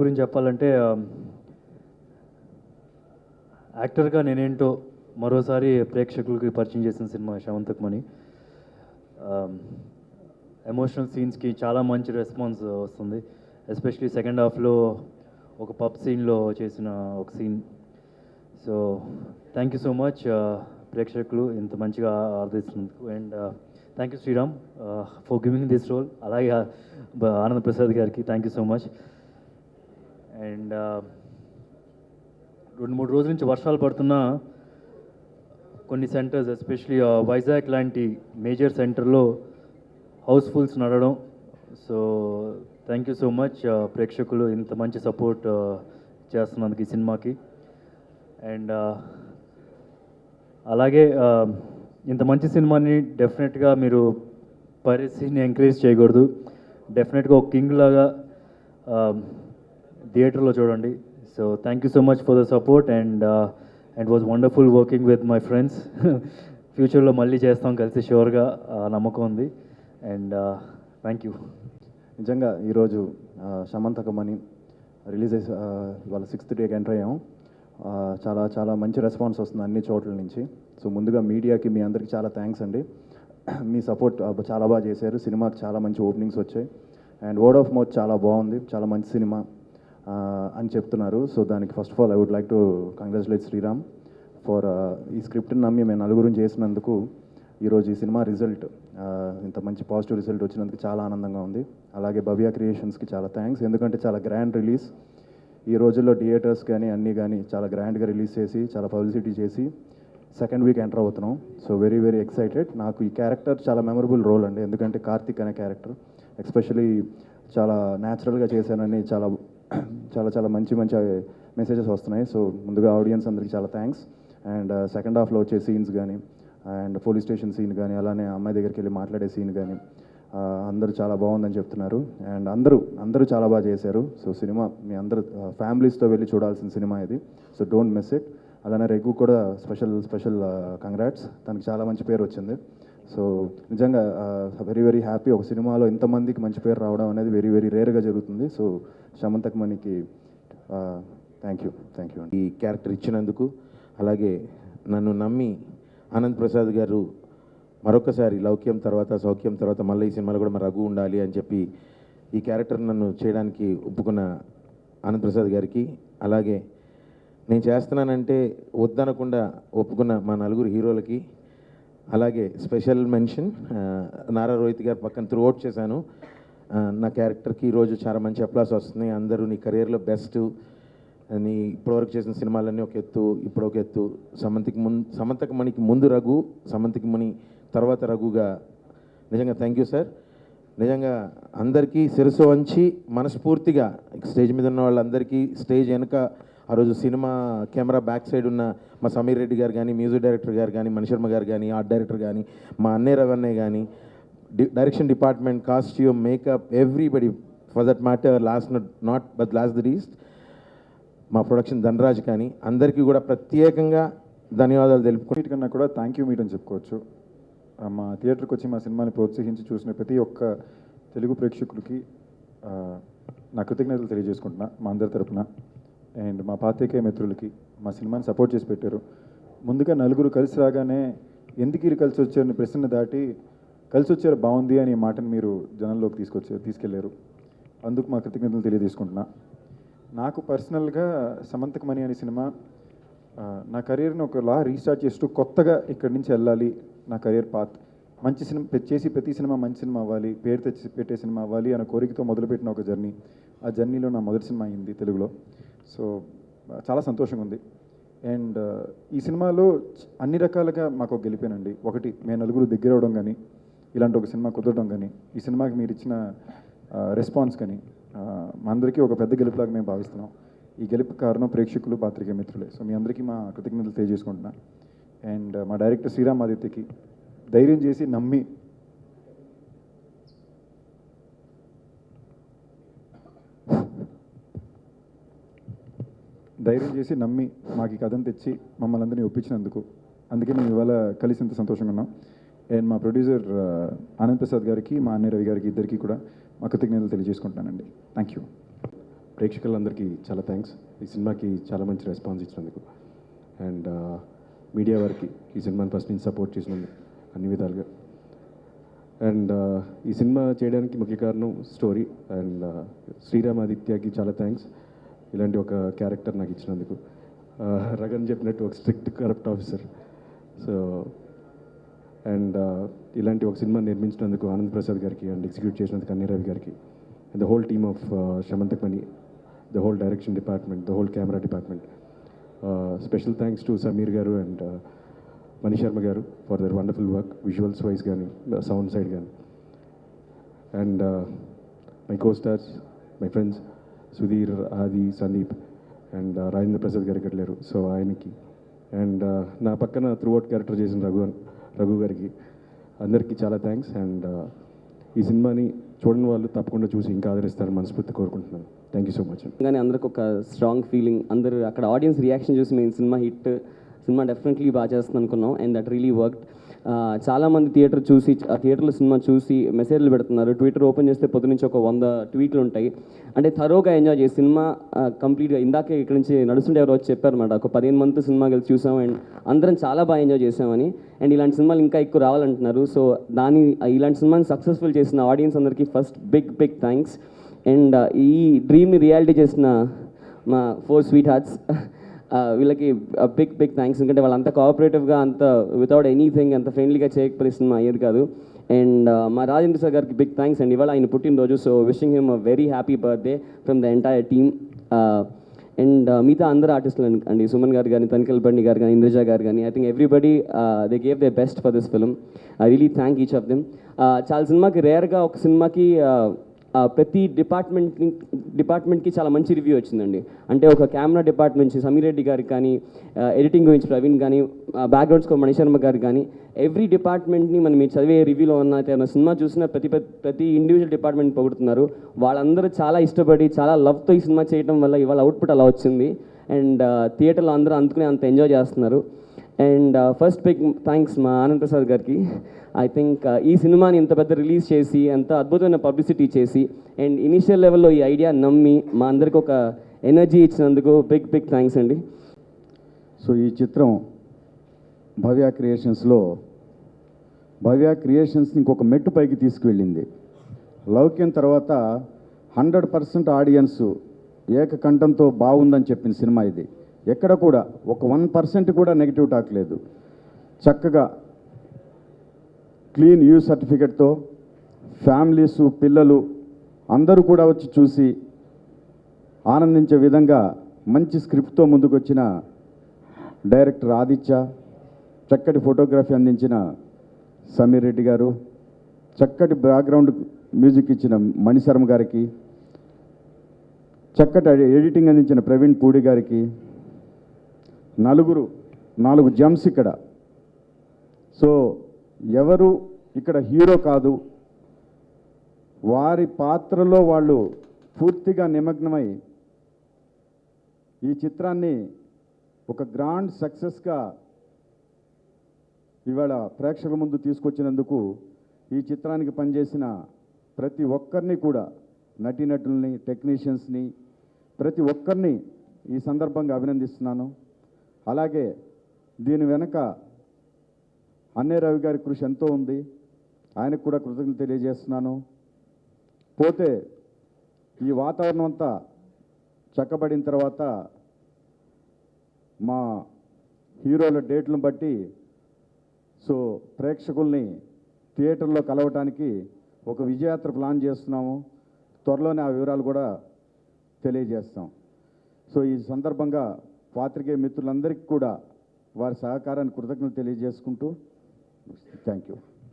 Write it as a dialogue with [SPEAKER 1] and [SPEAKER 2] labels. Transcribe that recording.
[SPEAKER 1] గురించి చెప్పాలంటే యాక్టర్గా నేనేంటో మరోసారి ప్రేక్షకులకి పరిచయం చేసిన సినిమా శవంతకమణి. ఎమోషనల్ సీన్స్కి చాలా మంచి రెస్పాన్స్ వస్తుంది. ఎస్పెషలీ సెకండ్ హాఫ్లో ఒక పబ్ సీన్లో చేసిన ఒక సీన్. So thank you so much ప్రేక్షకులు ఇంత మంచిగా ఆదరిస్తున్నందుకు. And thank you Sriram for giving this role. అలాగే ఆనంద్ ప్రసాద్ గారికి thank you so much. And 2-3 రోజుల నుంచి వర్షాలు పడుతున్నా కొన్ని సెంటర్స్ ఎస్పెషలీ వైజాగ్ లాంటి మేజర్ సెంటర్లో హౌస్ఫుల్స్ నడవడం. So thank you so much ప్రేక్షకులు ఇంత మంచి సపోర్ట్ చేస్తున్నందుకు ఈ సినిమాకి. అండ్ అలాగే ఇంత మంచి సినిమాని డెఫినెట్గా మీరు పైరసీని ఎంకరేజ్ చేయకూడదు. డెఫినెట్గా ఒక కింగ్ లాగా థియేటర్లో చూడండి. So thank you so much for the support. And was wonderful working with my friends. ఫ్యూచర్లో మళ్ళీ చేస్తాం కలిసి, షూర్గా నమ్మకం ఉంది. And thank you.
[SPEAKER 2] నిజంగా ఈరోజు శమంతకమణి రిలీజ్ అయ్యి ఇవాళ 6th డేకి ఎంటర్ అయ్యాము. చాలా చాలా మంచి రెస్పాన్స్ వస్తుంది అన్ని చోట్ల నుంచి. సో ముందుగా మీడియాకి మీ అందరికీ చాలా థ్యాంక్స్ అండి. మీ సపోర్ట్ చాలా బాగా చేశారు. సినిమాకి చాలా మంచి ఓపెనింగ్స్ వచ్చాయి. అండ్ వర్డ్ ఆఫ్ మౌత్ చాలా బాగుంది, చాలా మంచి సినిమా అని చెప్తున్నారు. సో దానికి first of all I would like to congratulate Sriram for ఈ స్క్రిప్ట్ని నమ్మి మేము నలుగురు చేసినందుకు. ఈరోజు ఈ సినిమా రిజల్ట్ ఇంత మంచి పాజిటివ్ రిజల్ట్ వచ్చినందుకు చాలా ఆనందంగా ఉంది. అలాగే భవ్య క్రియేషన్స్కి చాలా థ్యాంక్స్, ఎందుకంటే చాలా గ్రాండ్ రిలీజ్. ఈ రోజుల్లో థియేటర్స్ కానీ అన్నీ కానీ చాలా గ్రాండ్గా రిలీజ్ చేసి చాలా పబ్లిసిటీ చేసి సెకండ్ వీక్ ఎంటర్ అవుతున్నాం. So very very excited. నాకు ఈ క్యారెక్టర్ చాలా మెమరబుల్ రోల్ అండి, ఎందుకంటే కార్తిక్ అనే క్యారెక్టర్ ఎస్పెషలీ చాలా న్యాచురల్గా చేశానని చాలా చాలా చాలా మంచి మంచి మెసేజెస్ వస్తున్నాయి. సో ముందుగా ఆడియన్స్ అందరికీ చాలా థ్యాంక్స్. అండ్ సెకండ్ హాఫ్లో వచ్చే సీన్స్ కానీ అండ్ పోలీస్ స్టేషన్ సీన్ కానీ అలానే అమ్మాయి దగ్గరికి వెళ్ళి మాట్లాడే సీన్ కానీ అందరూ చాలా బాగుందని చెప్తున్నారు. అండ్ అందరూ చాలా బాగా చేశారు. సో సినిమా మీ అందరూ ఫ్యామిలీస్తో వెళ్ళి చూడాల్సిన సినిమా ఇది. So don't miss it. అలానే రఘు కూడా స్పెషల్ కంగ్రాట్స్, తనకి చాలా మంచి పేరు వచ్చింది. సో నిజంగా వెరీ వెరీ హ్యాపీ. ఒక సినిమాలో ఇంతమందికి మంచి పేరు రావడం అనేది వెరీ వెరీ రేర్గా జరుగుతుంది. సో శమంతకమణికి థ్యాంక్ యూ
[SPEAKER 3] ఈ క్యారెక్టర్ ఇచ్చినందుకు. అలాగే నన్ను నమ్మి ఆనంద్ ప్రసాద్ గారు మరొకసారి లౌక్యం తర్వాత సౌఖ్యం తర్వాత మళ్ళీ ఈ సినిమాలో కూడా రఘు ఉండాలి అని చెప్పి ఈ క్యారెక్టర్ నన్ను చేయడానికి ఒప్పుకున్న ఆనంద్ ప్రసాద్ గారికి, అలాగే నేను చేస్తున్నానంటే వద్దనకుండా ఒప్పుకున్న మా నలుగురు హీరోలకి, అలాగే స్పెషల్ మెన్షన్ నారా రోహిత్ గారు పక్కన త్రూ అవుట్ చేశాను. నా క్యారెక్టర్కి ఈరోజు చాలా మంచి అప్లాస్ వస్తున్నాయి. అందరూ నీ కెరియర్లో బెస్ట్, నీ ఇప్పటివరకు చేసిన సినిమాలన్నీ ఒక ఎత్తు, ఇప్పుడు ఒక ఎత్తు, సమంతకమణికి ముందు రఘు, సమంతకమణి తర్వాత రఘుగా. నిజంగా థ్యాంక్ యూ సార్. నిజంగా అందరికీ శిరస్సు వంచి మనస్ఫూర్తిగా స్టేజ్ మీద ఉన్న వాళ్ళందరికీ, స్టేజ్ వెనుక ఆ రోజు సినిమా కెమెరా బ్యాక్ సైడ్ ఉన్న మా సమీర్ రెడ్డి గారు కానీ, మ్యూజిక్ డైరెక్టర్ గారు కానీ, మణిశర్మ గారు కానీ, ఆర్ట్ డైరెక్టర్ కానీ, మా అన్నయ్య రవన్నయ్య కానీ, direction department, costume, makeup, everybody for that matter, last the least మా ప్రొడక్షన్ ధనరాజ్ కానీ, అందరికీ కూడా ప్రత్యేకంగా ధన్యవాదాలు తెలుపుకుంటే
[SPEAKER 4] కన్నా కూడా థ్యాంక్ యూ మీట్ అని చెప్పుకోవచ్చు. మా థియేటర్కి వచ్చి మా సినిమాని ప్రోత్సహించి చూసిన ప్రతి ఒక్క తెలుగు ప్రేక్షకులకి నా కృతజ్ఞతలు తెలియజేసుకుంటున్నా మా అందరి తరపున. అండ్ మా పాత్రికేయ మిత్రులకి మా సినిమాని సపోర్ట్ చేసి పెట్టారు. ముందుగా నలుగురు కలిసి రాగానే ఎందుకు ఇది కలిసి వచ్చారని ప్రశ్న దాటి కలిసి వచ్చారు బాగుంది అని మాటను మీరు జనంలోకి తీసుకెళ్లారు. అందుకు మా కృతజ్ఞతలు తెలియజేసుకుంటున్నా. నాకు పర్సనల్గా శమంతకమణి అనే సినిమా నా కెరీర్ని ఒకలా రీస్టార్ట్ చేస్తూ కొత్తగా ఇక్కడి నుంచి వెళ్ళాలి, నా కెరీర్ పాత్ మంచి సినిమా చేసి ప్రతి సినిమా మంచి సినిమా అవ్వాలి, పేరు తెచ్చి పెట్టే సినిమా అవ్వాలి అనే కోరికతో మొదలుపెట్టిన ఒక జర్నీ. ఆ జర్నీలో నా మొదటి సినిమా అయింది తెలుగులో. సో చాలా సంతోషంగా ఉంది. అండ్ ఈ సినిమాలో అన్ని రకాలుగా మాకు గెలిపానండి. ఒకటి, మేము నలుగురు దగ్గర అవడం కానీ, ఇలాంటి ఒక సినిమా కుదరడం కానీ, ఈ సినిమాకి మీరు ఇచ్చిన రెస్పాన్స్ కానీ మా అందరికీ ఒక పెద్ద గెలుపులాగా మేము భావిస్తున్నాం. ఈ గెలుపు కారణం ప్రేక్షకులు, పాత్రికేయ మిత్రులే. సో మీ అందరికీ మా కృతజ్ఞతలు తెలియజేసుకుంటున్నా. అండ్ మా డైరెక్టర్ శ్రీరామ్ ఆదిత్యకి ధైర్యం చేసి నమ్మి మాకు ఈ కథను తెచ్చి మమ్మల్ని అందరినీ ఒప్పించినందుకు, అందుకే మేము ఇవాళ కలిసి ఇంత సంతోషంగా ఉన్నాం. అండ్ మా ప్రొడ్యూసర్ ఆనంద్ ప్రసాద్ గారికి, మా అన్నయ్య రవి గారికి, ఇద్దరికి కూడా మా కృతజ్ఞతలు తెలియజేసుకుంటున్నానండి. Thank you.
[SPEAKER 5] ప్రేక్షకులందరికీ చాలా థ్యాంక్స్. ఈ సినిమాకి చాలా మంచి రెస్పాన్స్ ఇచ్చినందుకు. అండ్ మీడియా వారికి ఈ సినిమాని ఫస్ట్ నుంచి సపోర్ట్ చేసినందుకు అన్ని విధాలుగా. అండ్ ఈ సినిమా చేయడానికి ముఖ్య కారణం స్టోరీ. అండ్ శ్రీరామ్ ఆదిత్యకి చాలా థ్యాంక్స్ ఇలాంటి ఒక క్యారెక్టర్ నాకు ఇచ్చినందుకు. రగన్ చెప్పినట్టు ఒక strict corrupt officer. So and ఇలాంటి ఒక సినిమా నిర్మించినందుకు ఆనంద్ ప్రసాద్ గారికి అండ్ ఎగ్జిక్యూట్ చేసినందుకు అన్ని రవి గారికి and the whole team of Shamantak Mani, the whole direction department, the whole camera department. Special thanks to Sameer గారు అండ్ మణి శర్మ గారు for their wonderful work, visuals wise కానీ sound side కానీ. And my co stars, my friends Sudheer, Aadi, Sandeep and Rajendra Prasad గారు ఇక్కడ లేరు, so ఆయనకి. And నా పక్కన త్రూఅవుట్ క్యారెక్టర్ చేసిన రఘు గారికి అందరికీ చాలా థ్యాంక్స్. అండ్ ఈ సినిమాని చూడని వాళ్ళు తప్పకుండా చూసి ఇంకా ఆదరిస్తారని మనస్ఫూర్తి కోరుకుంటున్నాను. Thank you so much.
[SPEAKER 6] కానీ అందరికి ఒక స్ట్రాంగ్ ఫీలింగ్, అందరూ అక్కడ ఆడియన్స్ రియాక్షన్ చూసి మేము సినిమా హిట్, సినిమా డెఫినెట్లీ బాగా చేస్తుంది అనుకున్నాం. And that really worked. చాలామంది థియేటర్లో సినిమా చూసి మెసేజ్లు పెడుతున్నారు. ట్విట్టర్ ఓపెన్ చేస్తే పొద్దు నుంచి ఒక 100 ట్వీట్లు ఉంటాయి. అంటే థరోగా ఎంజాయ్ చేసి సినిమా కంప్లీట్గా ఇందాకే ఇక్కడ నుంచి నడుస్తుంటే ఎవరో వచ్చి చెప్పారన్నమాట, ఒక 15 మంది సినిమా కలిసి చూసాం అండ్ అందరం చాలా బాగా ఎంజాయ్ చేసామని. అండ్ ఇలాంటి సినిమాలు ఇంకా ఎక్కువ రావాలంటున్నారు. సో ఇలాంటి సినిమాని సక్సెస్ఫుల్ చేసిన ఆడియన్స్ అందరికీ ఫస్ట్ బిగ్ థ్యాంక్స్. అండ్ ఈ డ్రీమ్ని రియాలిటీ చేసిన మా 4 స్వీట్ హార్ట్స్ వీళ్ళకి బిగ్ థ్యాంక్స్. ఎందుకంటే వాళ్ళంతా కోఆపరేటివ్గా, అంత వితౌట్ ఎనీథింగ్, అంత ఫ్రెండ్లీగా చేయకపోతే సినిమా అయ్యేది కాదు. అండ్ మా రాజేంద్ర సార్ గారికి బిగ్ థ్యాంక్స్. అండ్ ఇవాళ ఆయన పుట్టినరోజు, so wishing him a very happy birthday from the entire team. And మిగతా అందరు ఆర్టిస్టులు అండి, సుమన్ గారు కానీ, తనికెల్ బండి గారు కానీ, ఇంద్రజ గారు కానీ, I think everybody they gave they best for this film. I really thank each of them. చాలా సినిమాకి రేర్గా ఒక సినిమాకి ప్రతి డిపార్ట్మెంట్కి చాలా మంచి రివ్యూ వచ్చిందండి. అంటే ఒక కెమెరా డిపార్ట్మెంట్ నుంచి సమీర్ రెడ్డి గారికి కానీ, ఎడిటింగ్ గురించి ప్రవీణ్ కానీ, బ్యాక్గ్రౌండ్ స్కోర్ మణిశర్మ గారికి కానీ, ఎవ్రీ డిపార్ట్మెంట్ని మనం మీరు చదివే రివ్యూలో ఉన్న సినిమా చూసిన ప్రతి ఇండివిజువల్ డిపార్ట్మెంట్ పొగుడుతున్నారు. వాళ్ళందరూ చాలా ఇష్టపడి, చాలా లవ్తో ఈ సినిమా చేయడం వల్ల ఇవాళ అవుట్పుట్ అలా వచ్చింది. అండ్ థియేటర్లో అందరూ అందుకునే అంత ఎంజాయ్ చేస్తున్నారు. అండ్ ఫస్ట్ బిగ్ థ్యాంక్స్ మా ఆనంద్ ప్రసాద్ గారికి. ఐ థింక్ ఈ సినిమాని ఇంత పెద్ద రిలీజ్ చేసి, అంత అద్భుతమైన పబ్లిసిటీ చేసి, అండ్ ఇనిషియల్ లెవెల్లో ఈ ఐడియా నమ్మి మా అందరికి ఒక ఎనర్జీ ఇచ్చినందుకు బిగ్ థ్యాంక్స్ అండి.
[SPEAKER 2] సో ఈ చిత్రం భవ్య క్రియేషన్స్ని ఇంకొక మెట్టు పైకి తీసుకువెళ్ళింది. లౌక్యం తర్వాత 100% ఆడియన్స్ ఏకకంఠంతో బాగుందని చెప్పిన సినిమా ఇది. ఎక్కడ కూడా ఒక 1% కూడా నెగిటివ్ టాక్ లేదు. చక్కగా క్లీన్ యూ సర్టిఫికెట్తో ఫ్యామిలీసు, పిల్లలు అందరూ కూడా వచ్చి చూసి ఆనందించే విధంగా మంచి స్క్రిప్ట్తో ముందుకొచ్చిన డైరెక్టర్ ఆదిత్య, చక్కటి ఫోటోగ్రఫీ అందించిన సమీర్ రెడ్డి గారు, చక్కటి బ్యాక్గ్రౌండ్ మ్యూజిక్ ఇచ్చిన మణిశర్మ గారికి, చక్కటి ఎడిటింగ్ అందించిన ప్రవీణ్ పూడి గారికి, 4 జంప్స్ ఇక్కడ. సో ఎవరు ఇక్కడ హీరో కాదు, వారి పాత్రలో వాళ్ళు పూర్తిగా నిమగ్నమై ఈ చిత్రాన్ని ఒక గ్రాండ్ సక్సెస్గా ఇవాళ ప్రేక్షకుల ముందు తీసుకొచ్చినందుకు ఈ చిత్రానికి పనిచేసిన ప్రతి ఒక్కరిని కూడా, నటీనటుల్ని, టెక్నీషియన్స్ని, ప్రతి ఒక్కరిని ఈ సందర్భంగా అభినందిస్తున్నాను. అలాగే దీని వెనక అన్నే రవి గారి కృషి ఎంతో ఉంది, ఆయనకు కూడా కృతజ్ఞతలు తెలియజేస్తున్నాను. పోతే ఈ వాతావరణం అంతా చక్కబడిన తర్వాత మా హీరోల డేట్లను బట్టి సో ప్రేక్షకుల్ని థియేటర్లో కలవటానికి ఒక విజయయాత్ర ప్లాన్ చేస్తున్నాము. త్వరలోనే ఆ వివరాలు కూడా తెలియజేస్తాం. సో ఈ సందర్భంగా పాత్రికేయ మిత్రులందరికీ కూడా వారి సహకారాన్ని కృతజ్ఞతలు తెలియజేసుకుంటూ థ్యాంక్ యూ.